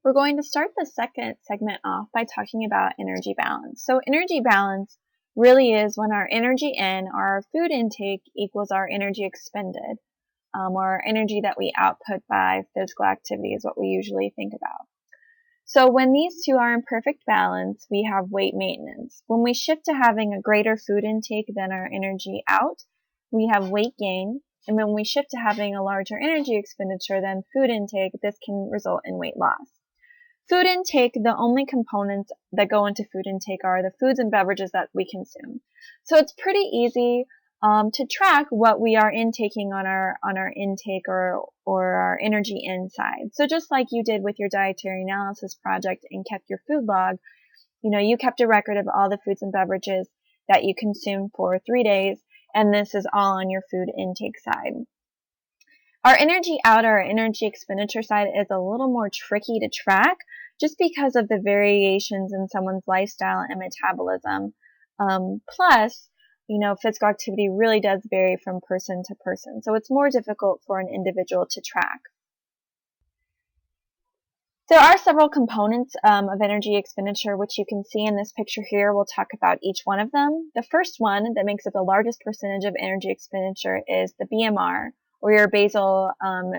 We're going to start the second segment off by talking about energy balance. So energy balance really is when our energy in, our food intake, equals our energy expended, or our energy that we output by physical activity is what we usually think about. So when these two are in perfect balance, we have weight maintenance. When we shift to having a greater food intake than our energy out, we have weight gain. And when we shift to having a larger energy expenditure than food intake, this can result in weight loss. Food intake, the only components that go into food intake are the foods and beverages that we consume. So it's pretty easy to track what we are intaking on our intake or our energy inside. So just like you did with your dietary analysis project and kept your food log, you kept a record of all the foods and beverages that you consumed for 3 days, and this is all on your food intake side. Our energy out, our energy expenditure side is a little more tricky to track just because of the variations in someone's lifestyle and metabolism. Plus, physical activity really does vary from person to person, so it's more difficult for an individual to track. There are several components of energy expenditure, which you can see in this picture here. We'll talk about each one of them. The first one that makes up the largest percentage of energy expenditure is the BMR, or your basal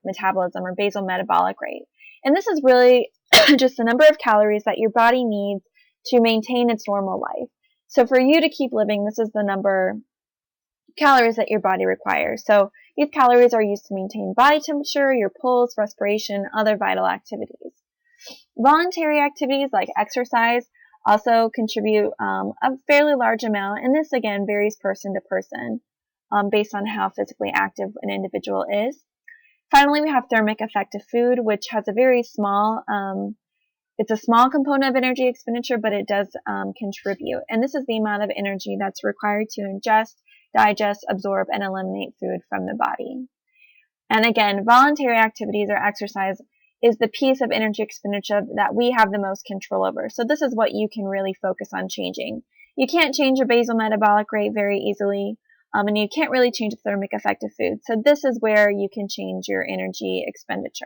metabolism or basal metabolic rate. And this is really just the number of calories that your body needs to maintain its normal life. So for you to keep living, this is the number of calories that your body requires. So these calories are used to maintain body temperature, your pulse, respiration, other vital activities. Voluntary activities like exercise also contribute a fairly large amount, and this again varies person to person based on how physically active an individual is. Finally, we have thermic effect of food, which has a very small, it's a small component of energy expenditure, but it does contribute. And this is the amount of energy that's required to ingest, digest, absorb, and eliminate food from the body. And again, voluntary activities or exercise is the piece of energy expenditure that we have the most control over. So this is what you can really focus on changing. You can't change your basal metabolic rate very easily, and you can't really change the thermic effect of food. So this is where you can change your energy expenditure.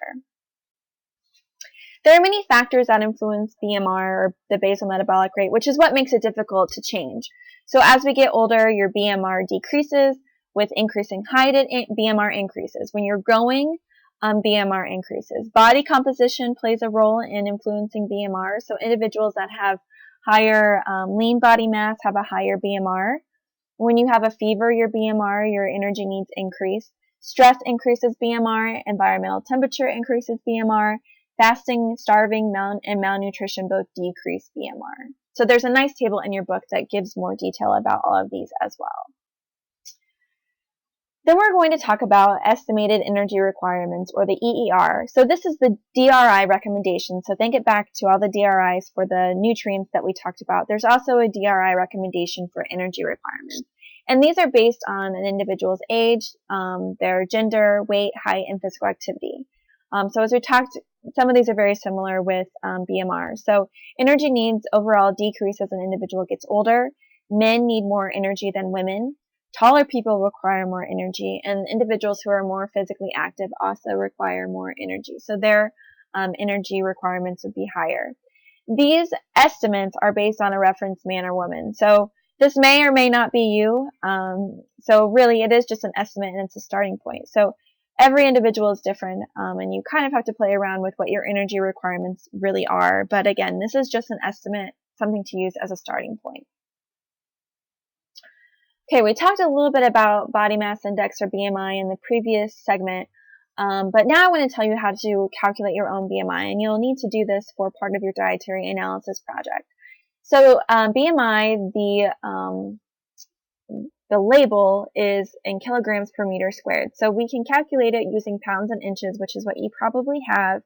There are many factors that influence BMR, or the basal metabolic rate, which is what makes it difficult to change. So as we get older, your BMR decreases. With increasing height, BMR increases. When you're growing, BMR increases. Body composition plays a role in influencing BMR. So individuals that have higher lean body mass have a higher BMR. When you have a fever, your BMR, your energy needs increase. Stress increases BMR. Environmental temperature increases BMR. Fasting, starving, and malnutrition both decrease BMR. So there's a nice table in your book that gives more detail about all of these as well. Then we're going to talk about estimated energy requirements, or the EER. So this is the DRI recommendation. So think it back to all the DRIs for the nutrients that we talked about. There's also a DRI recommendation for energy requirements. And these are based on an individual's age, their gender, weight, height, and physical activity. So as we talked, some of these are very similar with BMR. So energy needs overall decrease as an individual gets older. Men need more energy than women. Taller people require more energy, and individuals who are more physically active also require more energy. So their energy requirements would be higher. These estimates are based on a reference man or woman. So this may or may not be you. So really it is just an estimate, and it's a starting point. So every individual is different, and you kind of have to play around with what your energy requirements really are. But again, this is just an estimate, something to use as a starting point. Okay, we talked a little bit about body mass index, or BMI, in the previous segment, but now I want to tell you how to calculate your own BMI, and you'll need to do this for part of your dietary analysis project. So BMI, the label is in kilograms per meter squared. So we can calculate it using pounds and inches, which is what you probably have,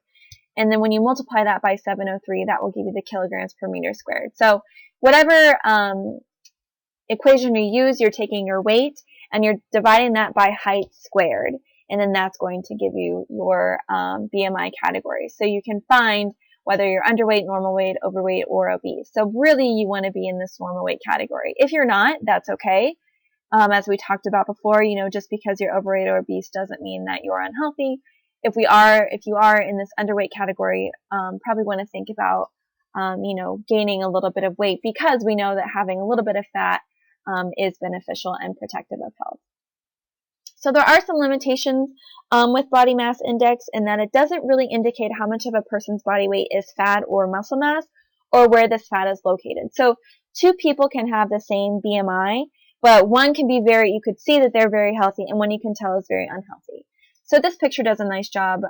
and then when you multiply that by 703, that will give you the kilograms per meter squared. So whatever equation you use, you're taking your weight and you're dividing that by height squared, and then that's going to give you your BMI category. So you can find whether you're underweight, normal weight, overweight, or obese. So really you want to be in this normal weight category. If you're not, that's okay. As we talked about before, just because you're overweight or obese doesn't mean that you're unhealthy. if you are in this underweight category, probably want to think about, gaining a little bit of weight, because we know that having a little bit of fat is beneficial and protective of health. So there are some limitations with body mass index, in that it doesn't really indicate how much of a person's body weight is fat or muscle mass, or where this fat is located. So two people can have the same BMI, but one can be you could see that they're very healthy, and one you can tell is very unhealthy. So this picture does a nice job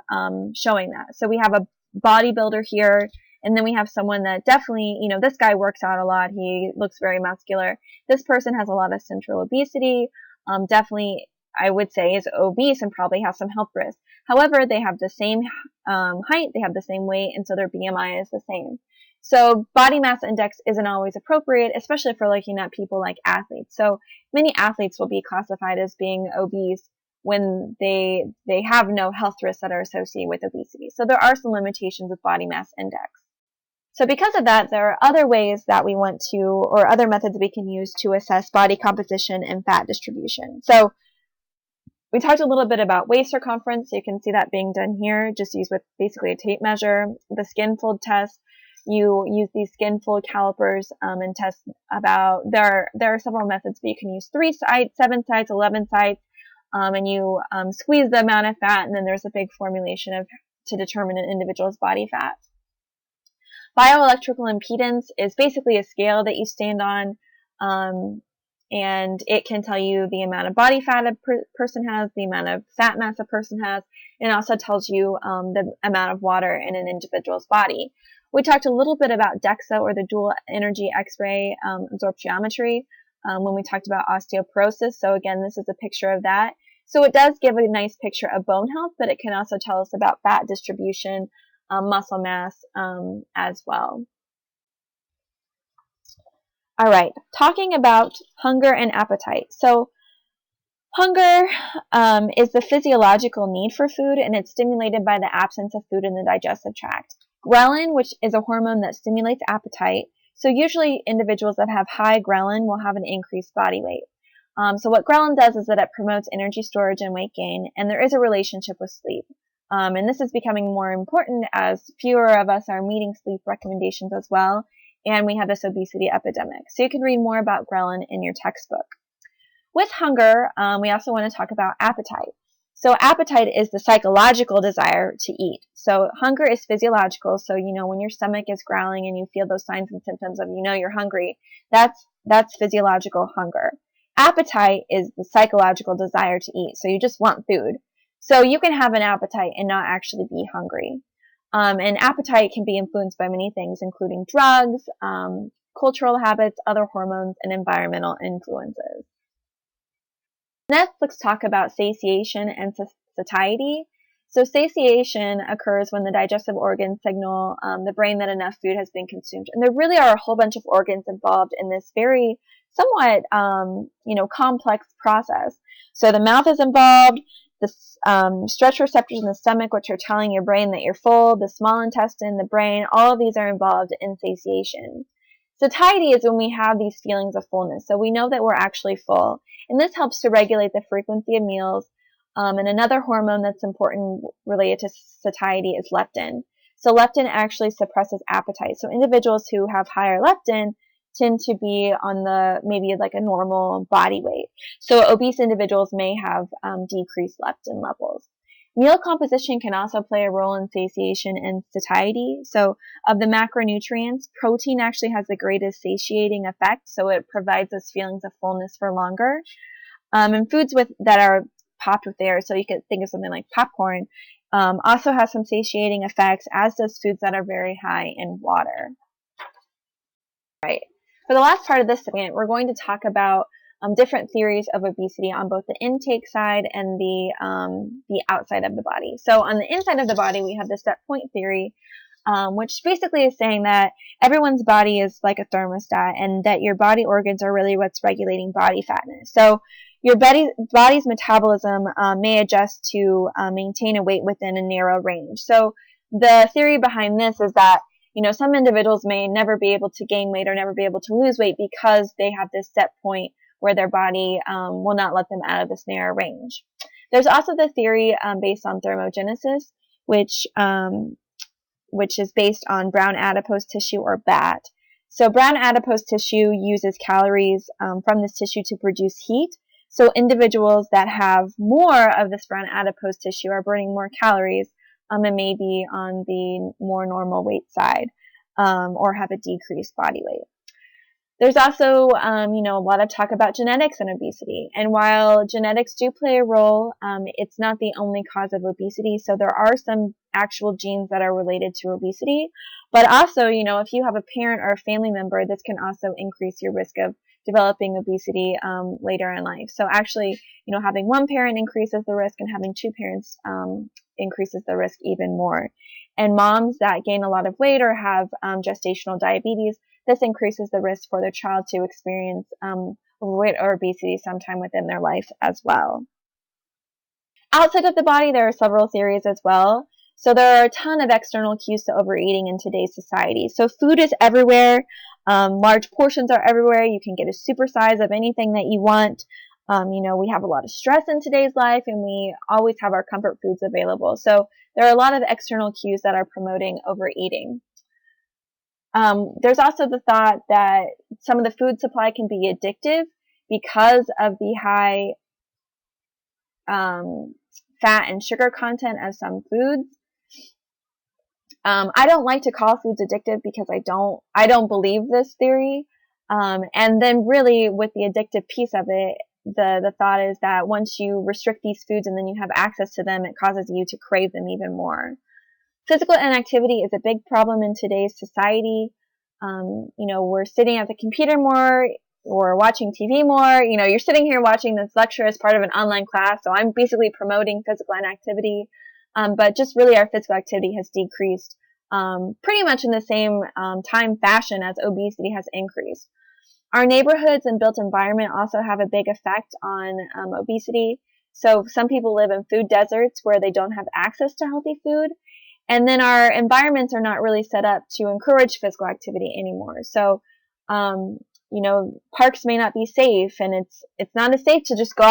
showing that. So we have a bodybuilder here, and then we have someone that definitely, this guy works out a lot. He looks very muscular. This person has a lot of central obesity, definitely, I would say, is obese and probably has some health risks. However, they have the same height, they have the same weight, and so their BMI is the same. So body mass index isn't always appropriate, especially if we're looking at people like athletes. So many athletes will be classified as being obese when they have no health risks that are associated with obesity. So there are some limitations with body mass index. So because of that, there are other ways that we want to, or other methods we can use to assess body composition and fat distribution. So we talked a little bit about waist circumference. So you can see that being done here, just used with basically a tape measure. The skin fold test, you use these skin fold calipers and test about, there are several methods, but you can use 3 sites, 7 sites, 11 sites, and you squeeze the amount of fat, and then there's a big formulation to determine an individual's body fat. Bioelectrical impedance is basically a scale that you stand on, and it can tell you the amount of body fat a person has, the amount of fat mass a person has, and it also tells you the amount of water in an individual's body. We talked a little bit about DEXA, or the dual energy X-ray absorptiometry, when we talked about osteoporosis. So again, this is a picture of that. So it does give a nice picture of bone health, but it can also tell us about fat distribution, muscle mass as well. All right, talking about hunger and appetite. So hunger is the physiological need for food, and it's stimulated by the absence of food in the digestive tract. Ghrelin, which is a hormone that stimulates appetite. So usually individuals that have high ghrelin will have an increased body weight. So what ghrelin does is that it promotes energy storage and weight gain, and there is a relationship with sleep. And this is becoming more important as fewer of us are meeting sleep recommendations as well, and we have this obesity epidemic. So you can read more about ghrelin in your textbook. With hunger, we also want to talk about appetite. So appetite is the psychological desire to eat. So hunger is physiological. So, when your stomach is growling and you feel those signs and symptoms of, you're hungry, that's physiological hunger. Appetite is the psychological desire to eat. So you just want food. So you can have an appetite and not actually be hungry. And appetite can be influenced by many things, including drugs, cultural habits, other hormones, and environmental influences. Next, let's talk about satiation and satiety. So satiation occurs when the digestive organs signal the brain that enough food has been consumed. And there really are a whole bunch of organs involved in this very somewhat, complex process. So the mouth is involved, the stretch receptors in the stomach, which are telling your brain that you're full, the small intestine, the brain, all of these are involved in satiation. Satiety is when we have these feelings of fullness. So we know that we're actually full. And this helps to regulate the frequency of meals. And another hormone that's important related to satiety is leptin. So leptin actually suppresses appetite. So individuals who have higher leptin tend to be on maybe like a normal body weight. So obese individuals may have decreased leptin levels. Meal composition can also play a role in satiation and satiety. So of the macronutrients, protein actually has the greatest satiating effect, so it provides us feelings of fullness for longer. And foods that are popped with air, so you could think of something like popcorn, also has some satiating effects, as does foods that are very high in water. Right. For the last part of this segment, we're going to talk about different theories of obesity on both the intake side and the outside of the body. So on the inside of the body, we have the set point theory, which basically is saying that everyone's body is like a thermostat, and that your body organs are really what's regulating body fatness. So your body's metabolism may adjust to maintain a weight within a narrow range. So the theory behind this is that some individuals may never be able to gain weight or never be able to lose weight because they have this set point where their body will not let them out of this narrow range. There's also the theory based on thermogenesis, which is based on brown adipose tissue or BAT. So brown adipose tissue uses calories from this tissue to produce heat. So individuals that have more of this brown adipose tissue are burning more calories and may be on the more normal weight side or have a decreased body weight. There's also, a lot of talk about genetics and obesity. And while genetics do play a role, it's not the only cause of obesity. So there are some actual genes that are related to obesity. But also, if you have a parent or a family member, this can also increase your risk of developing obesity later in life. So actually, having one parent increases the risk, and having two parents increases the risk even more. And moms that gain a lot of weight or have gestational diabetes, this increases the risk for their child to experience overweight or obesity sometime within their life as well. Outside of the body, there are several theories as well. So there are a ton of external cues to overeating in today's society. So food is everywhere. Large portions are everywhere. You can get a supersize of anything that you want. We have a lot of stress in today's life, and we always have our comfort foods available. So there are a lot of external cues that are promoting overeating. There's also the thought that some of the food supply can be addictive because of the high fat and sugar content of some foods. I don't like to call foods addictive because I don't believe this theory. And then really with the addictive piece of it, the thought is that once you restrict these foods and then you have access to them, it causes you to crave them even more. Physical inactivity is a big problem in today's society. We're sitting at the computer more, or watching TV more. You're sitting here watching this lecture as part of an online class, so I'm basically promoting physical inactivity. But just really our physical activity has decreased pretty much in the same time fashion as obesity has increased. Our neighborhoods and built environment also have a big effect on obesity. So some people live in food deserts where they don't have access to healthy food. And then our environments are not really set up to encourage physical activity anymore. So, parks may not be safe, and it's not as safe to just go